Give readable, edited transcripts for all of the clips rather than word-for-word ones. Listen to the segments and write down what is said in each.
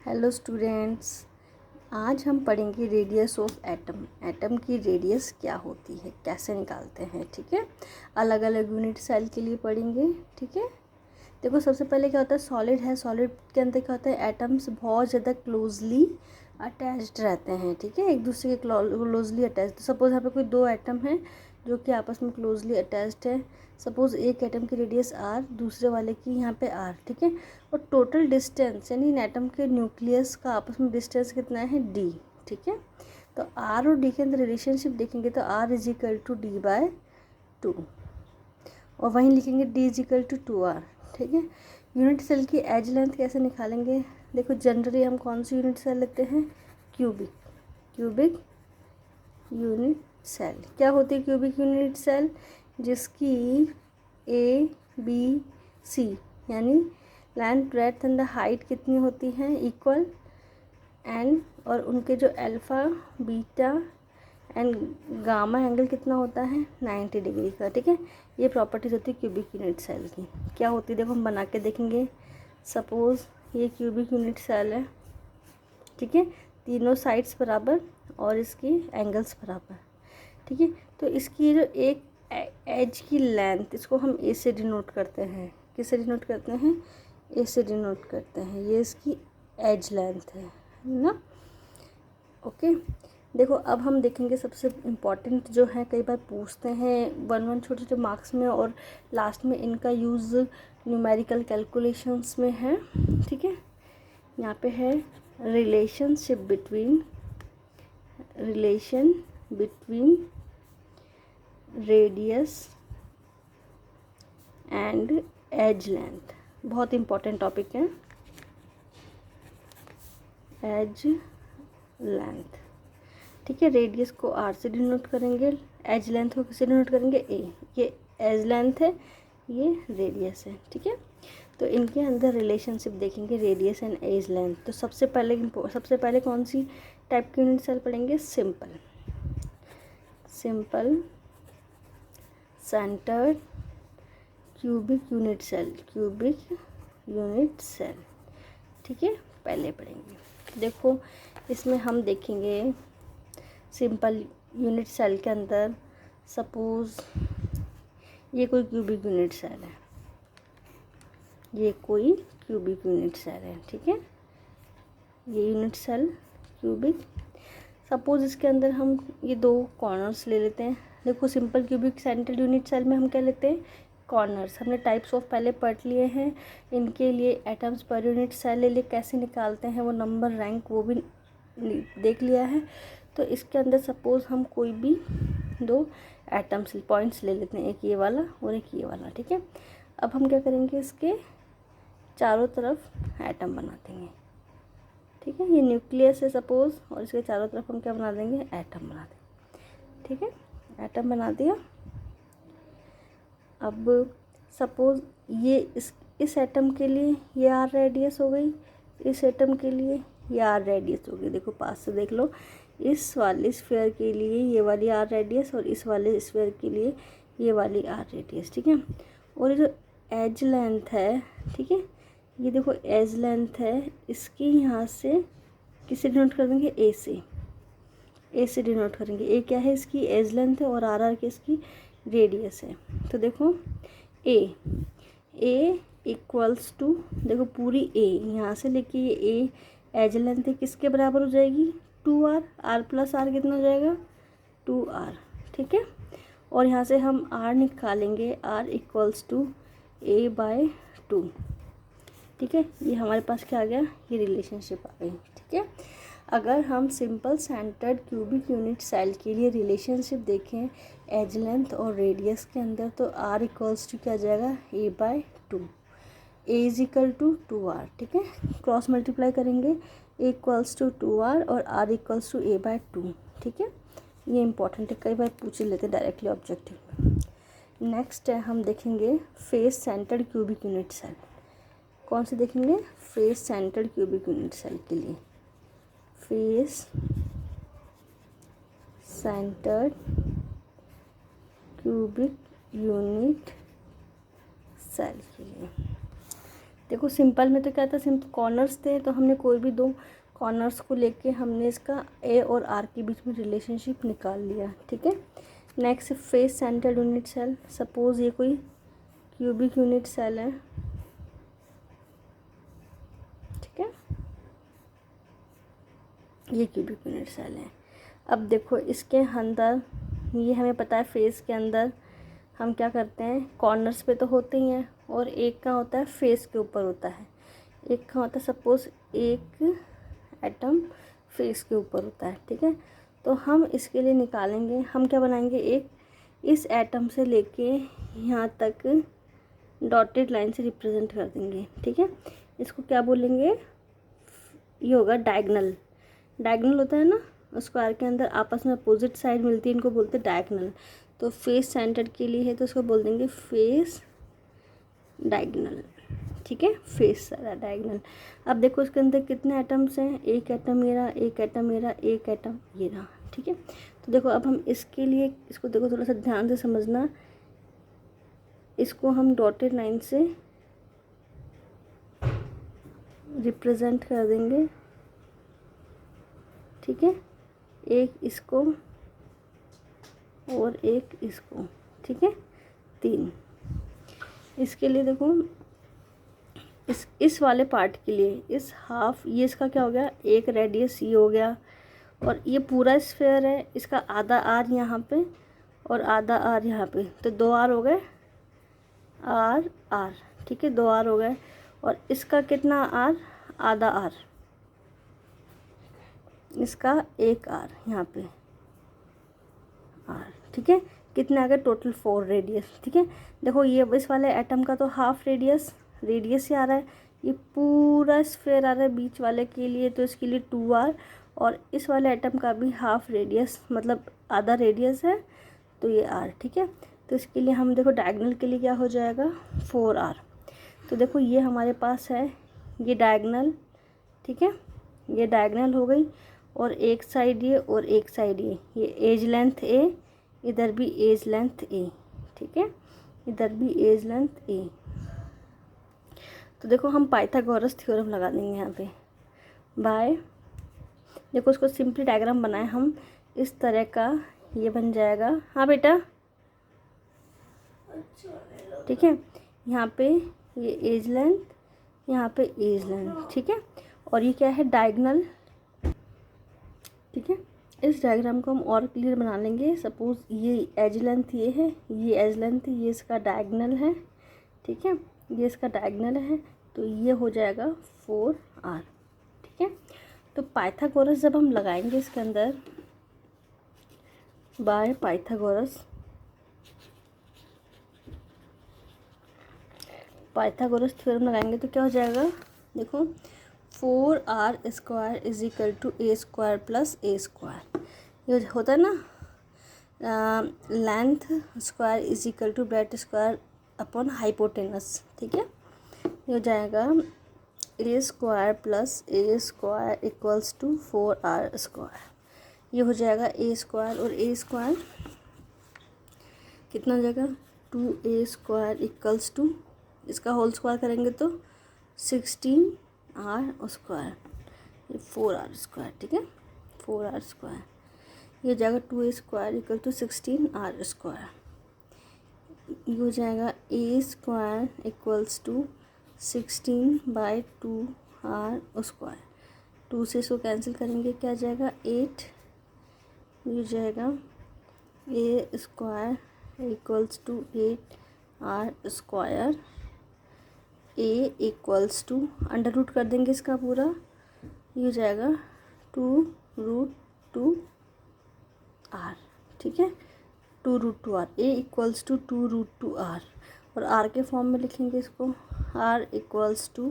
Hello students, आज हम पढ़ेंगे रेडियस ऑफ एटम। एटम की रेडियस क्या होती है, कैसे निकालते हैं। ठीक है, अलग अलग यूनिट सेल के लिए पढ़ेंगे। ठीक है, देखो सबसे पहले क्या होता है, सॉलिड है। सॉलिड के अंदर क्या होता है, एटम्स बहुत ज़्यादा क्लोजली अटैच्ड रहते हैं। ठीक है, एक दूसरे के क्लोजली अटैच्ड। तो सपोज यहाँ पे कोई दो एटम हैं जो कि आपस में क्लोजली अटैच्ड है। सपोज एक एटम की रेडियस आर, दूसरे वाले की यहाँ पे आर। ठीक है, और टोटल डिस्टेंस यानी इन एटम के न्यूक्लियस का आपस में डिस्टेंस कितना है, डी। ठीक है, तो आर और डी के अंदर रिलेशनशिप देखेंगे तो r is equal to d by 2, और वहीं लिखेंगे D is equal to 2r। ठीक है, यूनिट सेल की एज लेंथ कैसे निकालेंगे। देखो जनरली हम कौन सी यूनिट सेल लेते हैं, क्यूबिक यूनिट सेल। क्या होती है क्यूबिक यूनिट सेल, जिसकी ए बी सी यानी length, breadth and the height कितनी होती हैं, इक्वल, एंड और उनके जो alpha, beta and gamma angle कितना होता है, 90 डिग्री का। ठीक है, ये प्रॉपर्टीज होती है क्यूबिक यूनिट सेल की। क्या होती है देखो हम बना के देखेंगे। सपोज़ ये क्यूबिक यूनिट सेल है। ठीक है, तीनों साइड्स बराबर और इसकी एंगल्स बराबर। ठीक है, तो इसकी जो एक एज की लेंथ, इसको हम ए से डिनोट करते हैं। किससे डिनोट करते हैं, ए से डिनोट करते हैं। ये इसकी एज लेंथ है ना। ओके, देखो अब हम देखेंगे सबसे इम्पॉर्टेंट जो है, कई बार पूछते हैं वन छोटे छोटे मार्क्स में, और लास्ट में इनका यूज़ न्यूमेरिकल कैलकुलेशंस में है। ठीक है, यहाँ पे है relation between radius and edge length. बहुत इंपॉर्टेंट टॉपिक है एज लेंथ। ठीक है, रेडियस को आर से डिनोट करेंगे, एज लेंथ को किससे डिनोट करेंगे, ए। ये एज लेंथ है, ये रेडियस है। ठीक है, तो इनके अंदर रिलेशनशिप देखेंगे, रेडियस एंड एज लेंथ। तो सबसे पहले कौन सी टाइप की यूनिट सेल पढ़ेंगे, simple centred cubic unit cell. ठीक है, पहले पढ़ेंगे। देखो इसमें हम देखेंगे सिंपल यूनिट सेल के अंदर, सपोज़ ये कोई क्यूबिक यूनिट सेल है, ये कोई क्यूबिक यूनिट सेल है। ठीक है, ये यूनिट सेल क्यूबिक। सपोज़ इसके अंदर हम ये दो कॉर्नर्स ले लेते हैं। देखो simple cubic central unit cell में हम क्या लेते हैं, कॉर्नर्स। हमने टाइप्स ऑफ पहले पढ़ लिए हैं, इनके लिए एटम्स पर यूनिट सेल ले लिए, कैसे निकालते हैं वो नंबर, रैंक, वो भी देख लिया है। तो इसके अंदर सपोज़ हम कोई भी दो एटम्स पॉइंट्स ले लेते हैं, एक ये वाला और एक ये वाला। ठीक है, अब हम क्या करेंगे, इसके चारों तरफ एटम बना देंगे। ठीक है, ये न्यूक्लियस है सपोज़, और इसके चारों तरफ हम क्या बना देंगे, एटम बना देंगे। ठीक है, एटम बना दिया। अब सपोज़ ये इस एटम के लिए ये आर रेडियस हो गई, इस एटम के लिए ये आर रेडियस हो गई। देखो पास से देख लो, इस वाले स्फीयर के लिए ये वाली आर रेडियस, और इस वाले स्फीयर के लिए ये वाली आर रेडियस। ठीक है, और ये जो एज लेंथ है, ठीक है, ये देखो एज लेंथ है, इसकी यहाँ से किससे डिनोट कर देंगे, ए से डिनोट करेंगे। ए क्या है, इसकी एज लेंथ है, और आर की इसकी रेडियस है। तो देखो ए इक्वल्स टू, देखो पूरी ए यहाँ से लेके ये ए एज लेंथ है, किसके बराबर हो जाएगी, 2r। आर प्लस आर कितना हो जाएगा, 2r। ठीक है, और यहाँ से हम r निकालेंगे, r equals to a by 2। ठीक है, ये हमारे पास क्या आ गया, ये रिलेशनशिप आ गई। ठीक है, अगर हम simple centred cubic unit cell के लिए रिलेशनशिप देखें एज लेंथ और रेडियस के अंदर, तो r इक्वल्स टू क्या आ जाएगा, a by 2। a is equal to 2r। ठीक है, क्रॉस मल्टीप्लाई करेंगे, a इक्वल्स टू 2r और r equals to a by 2। ठीक है, ये इंपॉर्टेंट है, कई बार पूछ लेते हैं डायरेक्टली ऑब्जेक्टिव में। नेक्स्ट है, हम देखेंगे face centred cubic unit cell. कौन से देखेंगे, face centred cubic unit cell के लिए, face centred cubic unit cell के लिए। देखो सिंपल में तो क्या था, सिंपल कॉर्नर्स थे तो हमने कोई भी दो कॉर्नर्स को लेके हमने इसका ए और आर के बीच में रिलेशनशिप निकाल लिया, ठीक है। Next face centred unit cell, suppose ये कोई क्यूबिक यूनिट सेल है, ठीक है, ये क्यूबिक यूनिट सेल है। अब देखो इसके अंदर, ये हमें पता है फेस के अंदर हम क्या करते हैं, कॉर्नर्स पे तो होते ही हैं और एक का होता है फेस के ऊपर होता है, एक का होता है सपोज एक एटम फेस के ऊपर होता है, ठीक है। तो हम इसके लिए निकालेंगे, हम क्या बनाएंगे, एक इस एटम से लेके यहाँ तक डॉटेड लाइन से रिप्रेजेंट कर देंगे, ठीक है। इसको क्या बोलेंगे, ये होगा डायगनल। डायगनल होता है ना, स्क्वायर के अंदर आपस में अपोजिट साइड मिलती है, इनको बोलते हैं डायगनल। तो फेस सेंटर्ड के लिए है तो उसको बोल देंगे फेस डायगनल, ठीक है, फेस डायगनल। अब देखो इसके अंदर कितने एटम्स हैं, एक एटम ये रहा, एक एटम ये रहा, एक एटम ये रहा, ठीक है। तो देखो अब हम इसके लिए, इसको देखो थोड़ा सा ध्यान से समझना, इसको हम डॉटेड लाइन से रिप्रेजेंट कर देंगे, ठीक है, एक इसको और एक इसको, ठीक है, 3। इसके लिए देखो इस वाले पार्ट के लिए, इस हाफ, ये इसका क्या हो गया, एक रेडियस ये हो गया, और ये पूरा स्फेयर है, इसका आधा आर यहाँ पे और आधा आर यहाँ पे, तो 2 आर हो गए, आर आर, ठीक है, 2 आर हो गए। और इसका कितना आर, आधा आर, इसका 1 आर यहाँ पे आर, ठीक है, कितने आ गए टोटल 4 रेडियस, ठीक है। देखो ये इस वाले एटम का तो हाफ रेडियस ही आ रहा है, ये पूरा स्फेयर आ रहा है बीच वाले के लिए, तो इसके लिए 2 आर, और इस वाले एटम का भी हाफ रेडियस मतलब आधा रेडियस है, तो ये आर, ठीक है। तो इसके लिए हम देखो डायगनल के लिए क्या हो जाएगा, 4 आर। तो देखो ये हमारे पास है, ये डायगनल, ठीक है, ये डायगनल हो गई, और एक साइड ये और एक साइड ये एज लेंथ ए, इधर भी एज लेंथ ए, ठीक है, इधर भी एज लेंथ ए। तो देखो हम पाइथागोरस थ्योरम लगा देंगे यहाँ पे, बाय, देखो उसको सिंपली डायग्राम बनाए हम इस तरह का, ये बन जाएगा, हाँ बेटा, ठीक है, यहाँ पे ये एज लेंथ, यहाँ पे एज लेंथ, ठीक है, और ये क्या है, डायगनल, ठीक है। इस डायग्राम को हम और क्लियर बना लेंगे, सपोज ये एज लेंथ ये है, ये एज लेंथ, ये इसका डायगनल है, ठीक है, ये इसका डायगनल है, तो ये हो जाएगा 4 आर, ठीक है। तो पाइथागोरस जब हम लगाएंगे इसके अंदर, बाय पाइथागोरस थ्योरम लगाएंगे तो क्या हो जाएगा, देखो 4r² is equal to a square plus a square, ये होता है ना, length square is equal to breadth square upon hypotenuse, ठीक है, ये हो जाएगा a square plus a square equals to 4r², ये हो जाएगा a स्क्वायर, और a स्क्वायर कितना हो जाएगा, 2a स्क्वायर इक्वल्स टू, इसका होल स्क्वायर करेंगे तो 16r², ये 4r², ठीक है, 4r², ये हो जाएगा 2a square equal to 16r², ये हो जाएगा a square equals to 16/2r², 2 से इसको कैंसिल करेंगे, क्या आ जाएगा 8, ये हो जाएगा a square equals to 8r², a equals to under root कर देंगे इसका पूरा, ये हो जाएगा 2√2r, ठीक है, 2√2r, a equals to 2√2r, और r के फॉर्म में लिखेंगे इसको, r equals to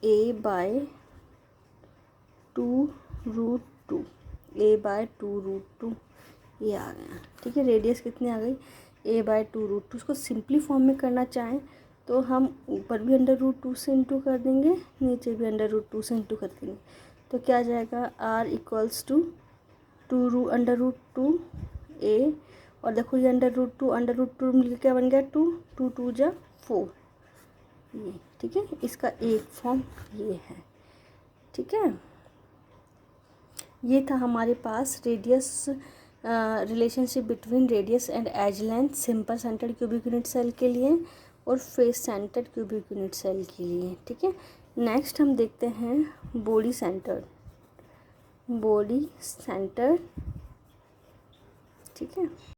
a/2√2, a/2√2, ये आ गया, ठीक है। रेडियस कितनी आ गई, a/2√2। उसको सिंपली फॉर्म में करना चाहें तो हम ऊपर भी अंडर रूट 2 से इंटू कर देंगे, नीचे भी अंडर रूट 2 से इंटू कर देंगे, तो क्या आ जाएगा, r equals to under root 2 a, और देखो ये अंडर रूट टू मिलकर क्या बन गया, 2 2 2 जा 4, ये ठीक है। इसका एक फॉर्म ये है, ठीक है। ये था हमारे पास radius, relationship between radius and edge length simple centred cubic unit cell के लिए और face centred cubic unit cell के लिए, ठीक है। नेक्स्ट हम देखते हैं बॉडी सेंटर्ड, ठीक है।